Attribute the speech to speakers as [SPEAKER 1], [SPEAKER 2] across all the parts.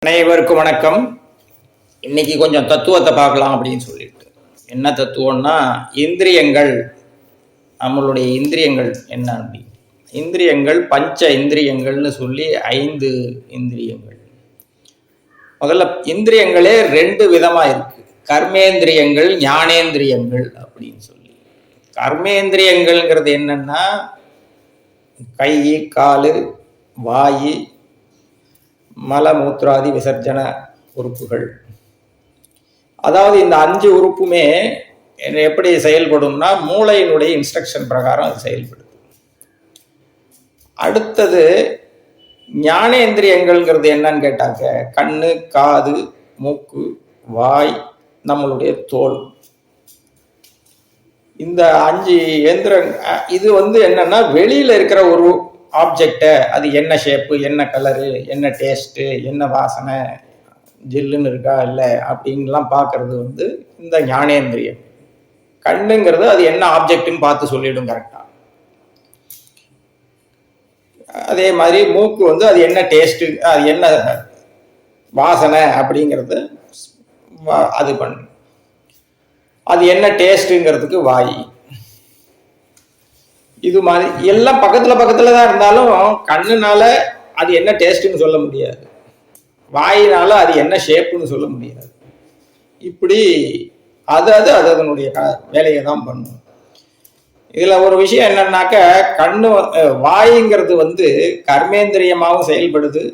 [SPEAKER 1] அனைவருக்கும் வணக்கம். இன்னைக்கு கொஞ்சம் தத்துவத்தை பார்க்கலாம் அப்படின்னு சொல்லிட்டு. என்ன தத்துவம்னா, இந்திரியங்கள், நம்மளுடைய இந்திரியங்கள் என்ன அப்படி, இந்திரியங்கள் பஞ்ச இந்திரியங்கள்னு சொல்லி 5 இந்திரியங்கள். முதல்ல இந்திரியங்களே 2 விதமா இருக்கு, கர்மேந்திரியங்கள், ஞானேந்திரியங்கள் அப்படின்னு சொல்லி. கர்மேந்திரியங்கள்ங்கிறது என்னன்னா, கை, காலு, வாயு, மலமூத்திராதி விசர்ஜன உறுப்புகள். அதாவது இந்த 5 உறுப்புமே எப்படி செயல்படும்னா, மூளையினுடைய இன்ஸ்ட்ரக்ஷன் பிரகாரம் அது செயல்படுது. அடுத்தது ஞானேந்திரியங்கள்ங்கிறது என்னன்னு கேட்டாக்க, கண்ணு, காது, மூக்கு, வாய், நம்மளுடைய தோல். இந்த 5 இயந்திரம் இது என்னன்னா, வெளியில இருக்கிற ஒரு ஆப்ஜெக்டை, அது என்ன ஷேப்பு, என்ன கலரு, என்ன டேஸ்ட்டு, என்ன வாசனை, ஜில்லுன்னு இருக்கா இல்லை அப்படின்லாம் பார்க்கறது இந்த ஞானேந்திரியம். கண்ணுங்கிறது அது என்ன ஆப்ஜெக்ட்னு பார்த்து சொல்லிடும் கரெக்டா. அதே மாதிரி மூக்கு அது என்ன டேஸ்ட்டு, அது என்ன வாசனை அப்படிங்கிறது அது பண்ணு. அது என்ன டேஸ்ட்டுங்கிறதுக்கு வாய். இது மாதிரி எல்லாம் பக்கத்துல தான் இருந்தாலும், கண்ணுனால அது என்ன டேஸ்ட்னு சொல்ல முடியாது, வாயினால அது என்ன ஷேப்புன்னு சொல்ல முடியாது. இப்படி அது அதனுடைய வேலையை தான் பண்ணும். இதுல ஒரு விஷயம் என்னன்னாக்க, கண்ணு வாயுங்கிறது கர்மேந்திரியமாகவும் செயல்படுது,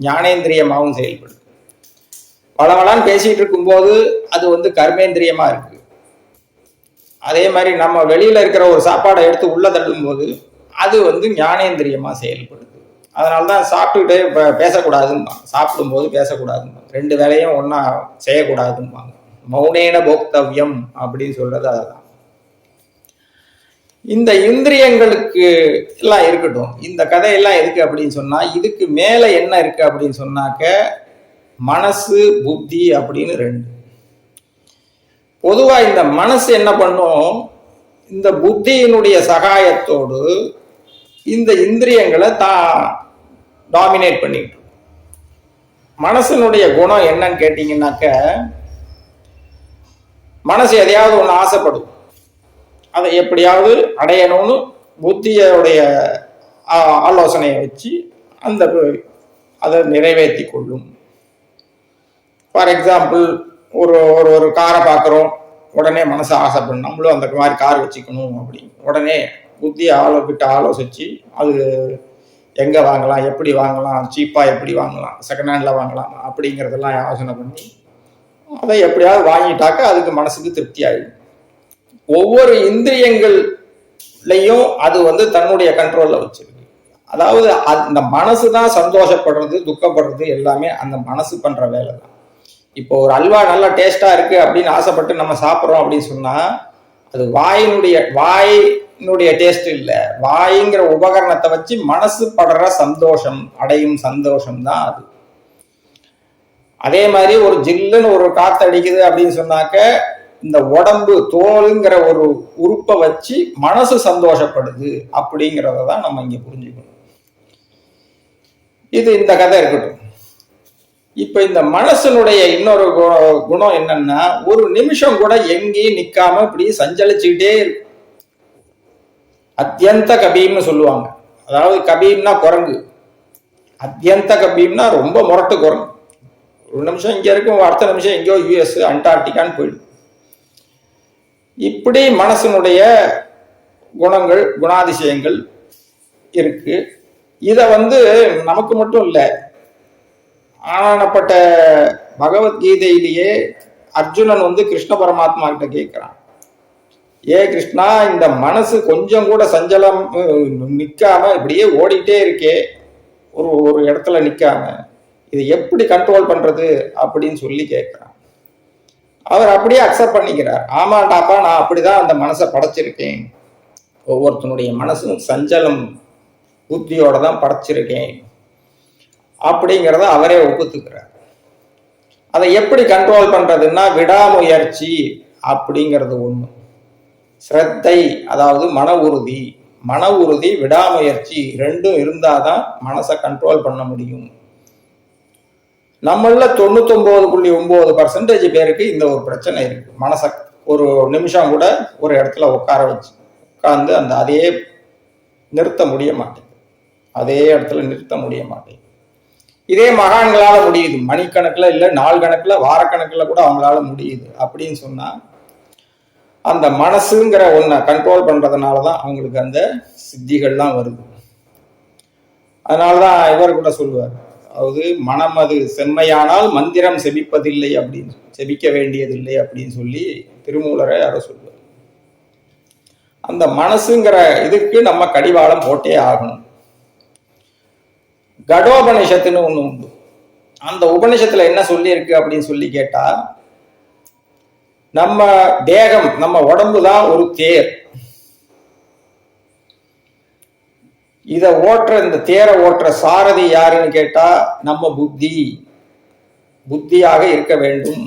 [SPEAKER 1] ஞானேந்திரியமாகவும் செயல்படுது. பலவளான்னு பேசிட்டு இருக்கும்போது அது கர்மேந்திரியமா இருக்கு. அதே மாதிரி நம்ம வெளியில இருக்கிற ஒரு சாப்பாடை எடுத்து உள்ள தள்ளும் போது அது ஞானேந்திரியமா செயல்படுது. அதனால்தான் சாப்பிட்டுக்கிட்டே பேசக்கூடாதும்பாங்க, சாப்பிடும்போது பேசக்கூடாதும்பாங்க, 2 வேலையும் ஒன்னா செய்யக்கூடாதும்பாங்க. மௌனேன போக்தவ்யம் அப்படின்னு சொல்றது அதுதான். இந்த இந்திரியங்களுக்கு எல்லாம் இருக்கட்டும், இந்த கதையெல்லாம் எதுக்கு அப்படின்னு சொன்னா, இதுக்கு மேல என்ன இருக்கு அப்படின்னு சொன்னாக்க, மனசு, புத்தி அப்படின்னு 2. பொதுவா இந்த மனசு என்ன பண்ணும், இந்த புத்தியினுடைய சகாயத்தோடு இந்த இந்திரியங்களை தான் டாமினேட் பண்ணிட்டு. மனசனுடைய குணம் என்னன்னு கேட்டீங்கன்னாக்க, மனசு எதையாவது ஒன்று ஆசைப்படும், அதை எப்படியாவது அடையணும்னு புத்தியோடைய ஆலோசனையை வச்சு அதை நிறைவேற்றி கொள்ளும். ஃபார் எக்ஸாம்பிள், ஒரு காரை பார்க்குறோம், உடனே மனசை ஆசைப்படும், நம்மளும் அந்த மாதிரி கார் வச்சுக்கணும் அப்படின்னு. உடனே புத்தியை ஆலோசிச்சு அது எங்கே வாங்கலாம், எப்படி வாங்கலாம், சீப்பாக எப்படி வாங்கலாம், செகண்ட் ஹேண்டில் வாங்கலாம் அப்படிங்கிறதெல்லாம் யோசனை பண்ணி அதை எப்படியாவது வாங்கிட்டாக்க அதுக்கு மனசுக்கு திருப்தி ஆகிடும். ஒவ்வொரு இந்திரியங்கள்லையும் அது தன்னுடைய கண்ட்ரோலில் வச்சிருக்கு. அதாவது அந்த மனசு தான் சந்தோஷப்படுறது, துக்கப்படுறது எல்லாமே அந்த மனசு பண்ணுற வேலை தான். இப்போ ஒரு அல்வா நல்லா டேஸ்டா இருக்கு அப்படின்னு ஆசைப்பட்டு நம்ம சாப்பிட்றோம் அப்படின்னு சொன்னா, அது வாயினுடைய டேஸ்ட் இல்லை, வாய்ங்கிற உபகரணத்தை வச்சு மனசு படுற சந்தோஷம், அடையும் சந்தோஷம் தான் அது. அதே மாதிரி ஒரு ஜில்லுன்னு ஒரு காத்து அடிக்குது அப்படின்னு சொன்னாக்க, இந்த உடம்பு, தோலுங்கிற ஒரு உறுப்பை வச்சு மனசு சந்தோஷப்படுது அப்படிங்கிறத தான் நம்ம இங்க புரிஞ்சுக்கணும். இது இந்த கதை இருக்கட்டும். இப்ப இந்த மனசனுடைய இன்னொரு குணம் என்னன்னா, ஒரு நிமிஷம் கூட எங்கேயும் நிக்காம இப்படி சஞ்சலிச்சுக்கிட்டே இருக்கு. அத்தியந்த கபீம்னு சொல்லுவாங்க. அதாவது கபீம்னா குரங்கு, அத்தியந்த கபீம்னா ரொம்ப முரட்டு குரங்கு. ஒரு நிமிஷம் இங்க இருக்கும், அடுத்த நிமிஷம் எங்கேயோ US அண்டார்டிகான்னு போயிடும். இப்படி மனசனுடைய குணங்கள், குணாதிசயங்கள் இருக்கு. இத நமக்கு மட்டும் இல்லை, ஆனானப்பட்ட பகவத்கீதையிலேயே அர்ஜுனன் கிருஷ்ண பரமாத்மா கிட்ட கேட்கிறான், ஏ கிருஷ்ணா, இந்த மனசு கொஞ்சம் கூட சஞ்சலம் நிக்காம இப்படியே ஓடிட்டே இருக்கே, ஒரு இடத்துல நிக்காம, இதை எப்படி கண்ட்ரோல் பண்றது அப்படின்னு சொல்லி கேட்கிறான். அவர் அப்படியே அக்செப்ட் பண்ணிக்கிறார். ஆமாண்டாப்பா, நான் அப்படிதான் அந்த மனசை படைச்சிருக்கேன், ஒவ்வொருத்தனுடைய மனசும் சஞ்சலம் புத்தியோட தான் படைச்சிருக்கேன் அப்படிங்கிறத அவரே ஒப்புத்துக்கிறார். அதை எப்படி கண்ட்ரோல் பண்றதுன்னா, விடாமுயற்சி அப்படிங்கிறது ஒண்ணு, ஸ்ரத்தை அதாவது மன உறுதி, விடாமுயற்சி 2 இருந்தாதான் மனசை கண்ட்ரோல் பண்ண முடியும். நம்மள 99.9% பேருக்கு இந்த ஒரு பிரச்சனை இருக்கு. மனச ஒரு நிமிஷம் கூட ஒரு இடத்துல உட்கார்ந்து அந்த அதே நிறுத்த முடிய மாட்டேங்குது. அதே இடத்துல நிறுத்த முடிய மாட்டேங்குது. இதே மகான்களால முடியுது. மணிக்கணக்கில் இல்லை, நாள் கணக்கில், வாரக்கணக்கில் கூட அவங்களால முடியுது. அப்படின்னு சொன்னா அந்த மனசுங்கிற ஒன்றை கண்ட்ரோல் பண்றதுனாலதான் அவங்களுக்கு அந்த சித்திகள்லாம் வருது. அதனாலதான் இவர் கூட சொல்லுவார், அதாவது மனம் அது செம்மையானால் மந்திரம் செபிப்பதில்லை அப்படின்னு, செபிக்க வேண்டியதில்லை அப்படின்னு சொல்லி திருமூலரை யாரோ சொல்லுவார். அந்த மனசுங்கிற இதுக்கு நம்ம கடிவாளம் போட்டே ஆகணும். கடோபனிஷத்துன்னு ஒண்ணு உண்டு. அந்த உபனிஷத்துல என்ன சொல்லி இருக்கு அப்படின்னு சொல்லி கேட்டா, நம்ம தேகம், நம்ம உடம்பு தான் ஒரு தேர். இத ஓட்டுற, இந்த தேரை ஓட்டுற சாரதி யாருன்னு கேட்டா நம்ம புத்தியாக இருக்க வேண்டும்.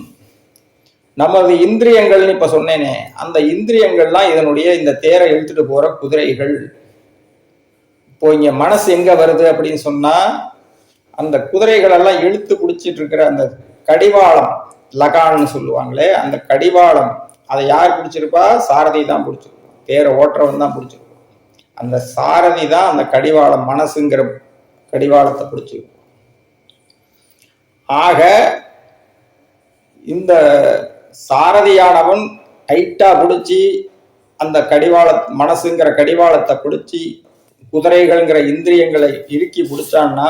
[SPEAKER 1] நமது இந்திரியங்கள்னு இப்ப சொன்னேனே, அந்த இந்திரியங்கள்லாம் இதனுடைய இந்த தேரை இழுத்துட்டு போற குதிரைகள். இப்போ இங்க மனசு எங்க வருது அப்படின்னு சொன்னா, அந்த குதிரைகள் எல்லாம் இழுத்து பிடிச்சிட்டு இருக்கிற அந்த கடிவாளம், லகான்னு சொல்லுவாங்களே, அந்த கடிவாளம் அதை யார் பிடிச்சிருப்பா? சாரதி தான் பிடிச்சிருப்போம். தேரை ஓட்டுறவன் தான் பிடிச்சிருப்போம். அந்த சாரதி தான் அந்த கடிவாளம், மனசுங்கிற கடிவாளத்தை பிடிச்சிருப்போம். ஆக இந்த சாரதியானவன் டைட்டா பிடிச்சி அந்த மனசுங்கிற கடிவாளத்தை பிடிச்சி குதிரைகள்ங்கிற இந்திரியங்களை இறுக்கி பிடிச்சான்னா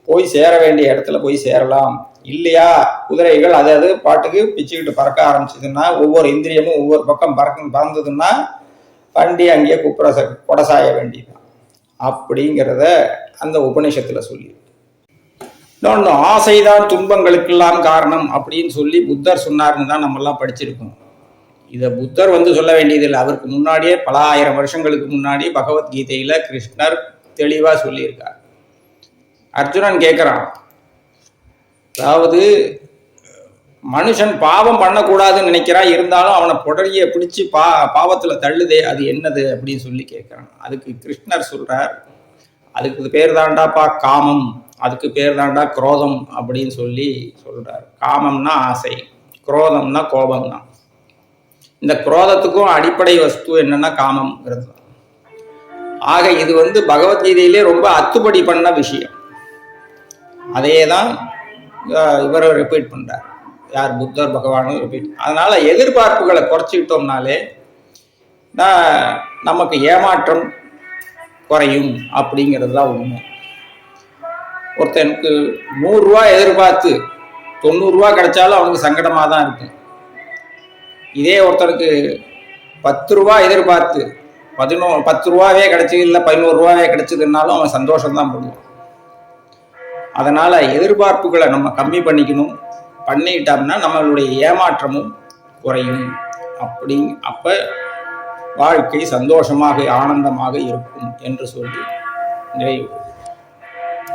[SPEAKER 1] போய் சேர வேண்டிய இடத்துல போய் சேரலாம். இல்லையா, குதிரைகள் அது பாட்டுக்கு பிச்சுக்கிட்டு பறக்க ஆரம்பிச்சதுன்னா, ஒவ்வொரு இந்திரியமும் ஒவ்வொரு பக்கம் பறந்ததுன்னா வண்டி அங்கேயே கொடசாய வேண்டியதுதான் அப்படிங்கிறத அந்த உபநிஷத்துல சொல்லி. இன்னொன்று, ஆசைதான் துன்பங்களுக்கெல்லாம் காரணம் அப்படின்னு சொல்லி புத்தர் சொன்னார்னு தான் நம்ம எல்லாம் படிச்சிருக்கோம். இதை புத்தர் சொல்ல வேண்டியதில்லை. அவருக்கு முன்னாடியே பல ஆயிரம் வருஷங்களுக்கு முன்னாடி பகவத்கீதையில கிருஷ்ணர் தெளிவா சொல்லியிருக்கார். அர்ஜுனன் கேட்கிறான், அதாவது மனுஷன் பாவம் பண்ணக்கூடாதுன்னு நினைக்கிறான், இருந்தாலும் அவனை புடரிய பிடிச்சி பாவத்துல தள்ளுதே, அது என்னது அப்படின்னு சொல்லி கேட்கிறான். அதுக்கு கிருஷ்ணர் சொல்றார், அதுக்கு பேர் தாண்டாப்பா காமம், அதுக்கு பேர் தாண்டா குரோதம் அப்படின்னு சொல்லி சொல்றார். காமம்னா ஆசை, குரோதம்னா கோபம் தான். இந்த குரோதத்துக்கும் அடிப்படை வஸ்து என்னன்னா காமம்ங்கிறது. ஆக இது பகவத்கீதையிலே ரொம்ப அத்துப்படி பண்ண விஷயம். அதே தான் இவர் ரிப்பீட் பண்றார். யார்? புத்தர் பகவானும் ரிப்பீட். அதனால எதிர்பார்ப்புகளை குறைச்சிக்கிட்டோம்னாலே நமக்கு ஏமாற்றம் குறையும் அப்படிங்கிறது தான் உண்மை. ஒருத்தனுக்கு 100 ரூபாய் எதிர்பார்த்து 90 ரூபாய் கிடைச்சாலும் அவனுக்கு சங்கடமாக தான் இருக்கும். இதே ஒருத்தனுக்கு 10 ரூபாய் எதிர்பார்த்து 10 ரூபாவே கிடைச்சி, இல்லை 11 ரூபாவே கிடைச்சதுனாலும் அவன் சந்தோஷம்தான் பண்ணுவான். அதனால எதிர்பார்ப்புகளை நம்ம கம்மி பண்ணிக்கிட்டோம்னா நம்மளுடைய ஏமாற்றமும் குறையும். அப்ப வாழ்க்கை சந்தோஷமாக ஆனந்தமாக இருக்கும் என்று சொல்லி நிறைவு.